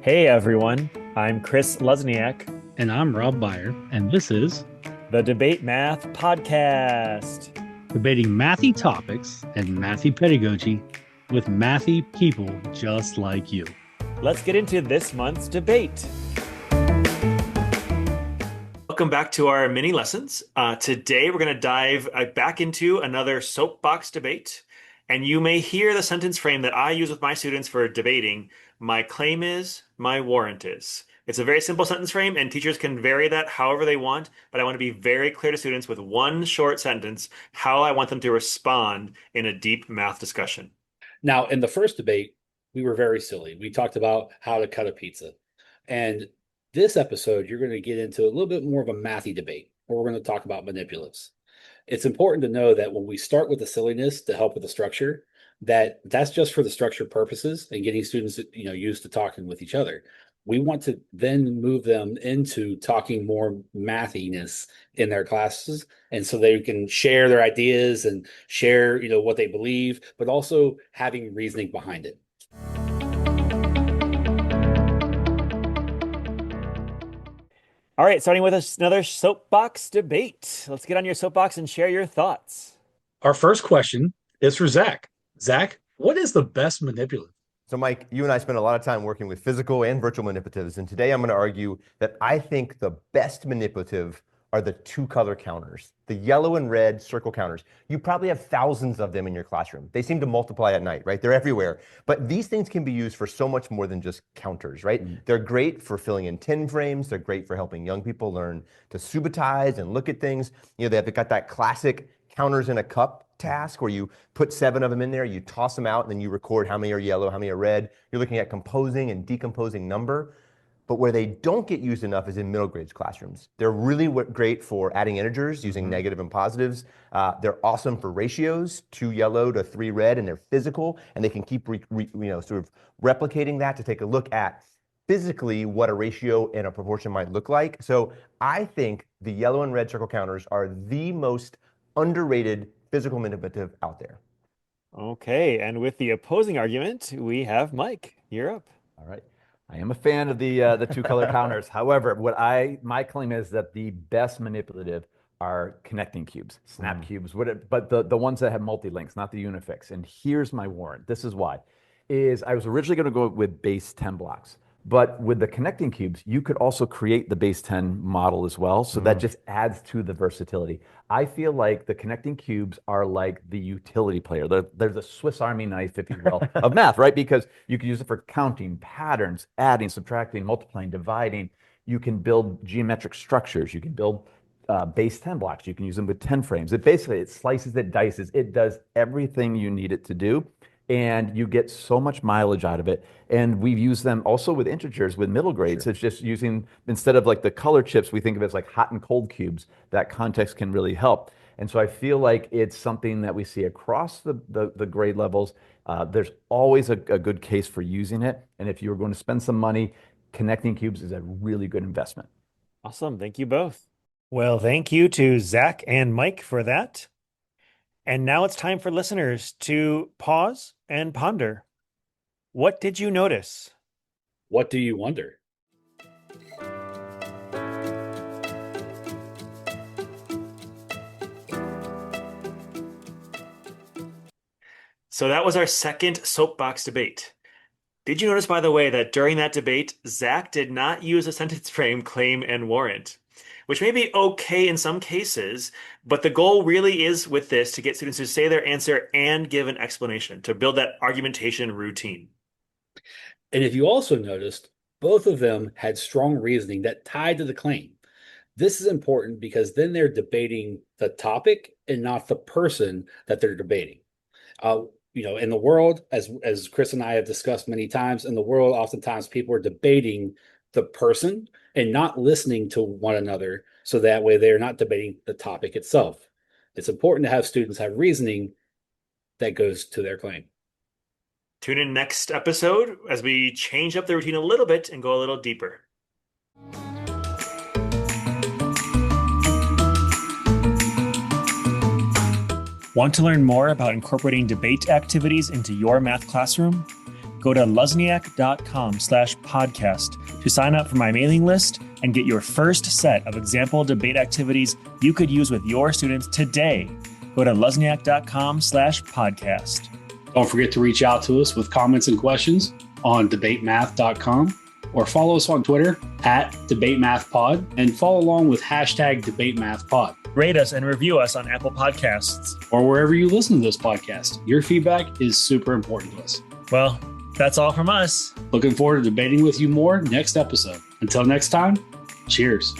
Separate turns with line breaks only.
Hey everyone, I'm Chris Lesniak,
And I'm Rob Byer, and this is
the Debate Math Podcast.
Debating Mathy topics and mathy pedagogy with mathy people just like you.
Let's get into this month's debate. Welcome back to our mini lessons. Today we're going to dive back into another soapbox debate. And you may hear the sentence frame that I use with my students for debating. My claim is, my warrant is. It's a very simple sentence frame, and teachers can vary that however they want. But I want to be very clear to students with one short sentence how I want them to respond in a deep math discussion.
Now, in the first debate, we were very silly. We talked about how to cut a pizza. And this episode, you're going to get into a little bit more of a mathy debate, where we're going to talk about manipulatives. It's important to know that when we start with the silliness to help with the structure, that's just for the structure purposes and getting students, used to talking with each other. We want to then move them into talking more mathiness in their classes, and so they can share their ideas and share, what they believe, but also having reasoning behind it.
All right, starting with another soapbox debate. Let's get on your soapbox and share your thoughts.
Our first question is for Zak. Zak, what is the best manipulative?
So Mike, you and I spend a lot of time working with physical and virtual manipulatives, and today I'm going to argue that I think the best manipulative are the two-color counters, the yellow and red circle counters. You probably have thousands of them in your classroom. They seem to multiply at night, right? They're everywhere. But these things can be used for so much more than just counters, right? They're great for filling in 10 frames. They're great for helping young people learn to subbatize and look at things. They've got that classic counters in a cup task where you put 7 of them in there, you toss them out, and then you record how many are yellow, how many are red. You're looking at composing and decomposing number. But where they don't get used enough is in middle grades classrooms. They're really great for adding integers using negative and positives. They're awesome for ratios, 2 yellow to 3 red, and they're physical, and they can keep sort of replicating that to take a look at physically what a ratio and a proportion might look like. So I think the yellow and red circle counters are the most underrated physical manipulative out there.
Okay, and with the opposing argument, we have Mike. You're up.
All right. I am a fan of the two-color counters. However, my claim is that the best manipulative are connecting cubes, snap cubes, but the ones that have multi-links, not the unifix. And here's my warrant. This is why. I was originally going to go with base 10 blocks. But with the connecting cubes, you could also create the base 10 model as well. So that just adds to the versatility. I feel like the connecting cubes are like the utility player. They're the Swiss Army knife, if you will, of math, right? Because you can use it for counting, patterns, adding, subtracting, multiplying, dividing. You can build geometric structures. You can build base 10 blocks. You can use them with 10 frames. It slices, it dices. It does everything you need it to do. And you get so much mileage out of it. And we've used them also with integers with middle grades. Sure. It's just using, instead of like the color chips, we think of it as like hot and cold cubes. That context can really help. And so I feel like it's something that we see across the grade levels. There's always a good case for using it. And if you're going to spend some money, connecting cubes is a really good investment.
Awesome. Thank you both. Well, thank you to Zak and Mike for that. And now it's time for listeners to pause and ponder. What did you notice?
What do you wonder?
So that was our second soapbox debate. Did you notice, by the way, that during that debate, Zak did not use a sentence frame, claim, and warrant, which may be okay in some cases, but the goal really is with this to get students to say their answer and give an explanation, to build that argumentation routine.
And if you also noticed, both of them had strong reasoning that tied to the claim. This is important because then they're debating the topic and not the person that they're debating. In the world, as Chris and I have discussed many times, in the world, oftentimes people are debating the person and not listening to one another, so that way they're not debating the topic itself. It's important to have students have reasoning that goes to their claim.
Tune in next episode as we change up the routine a little bit and go a little deeper. Want to learn more about incorporating debate activities into your math classroom? go to luzniak.com/podcast to sign up for my mailing list and get your first set of example debate activities you could use with your students today. Go to luzniak.com/podcast.
Don't forget to reach out to us with comments and questions on debatemath.com or follow us on Twitter at DebateMathPod and follow along with hashtag DebateMathPod.
Rate us and review us on Apple Podcasts.
Or wherever you listen to this podcast. Your feedback is super important to us.
Well, that's all from us.
Looking forward to debating with you more next episode. Until next time, cheers.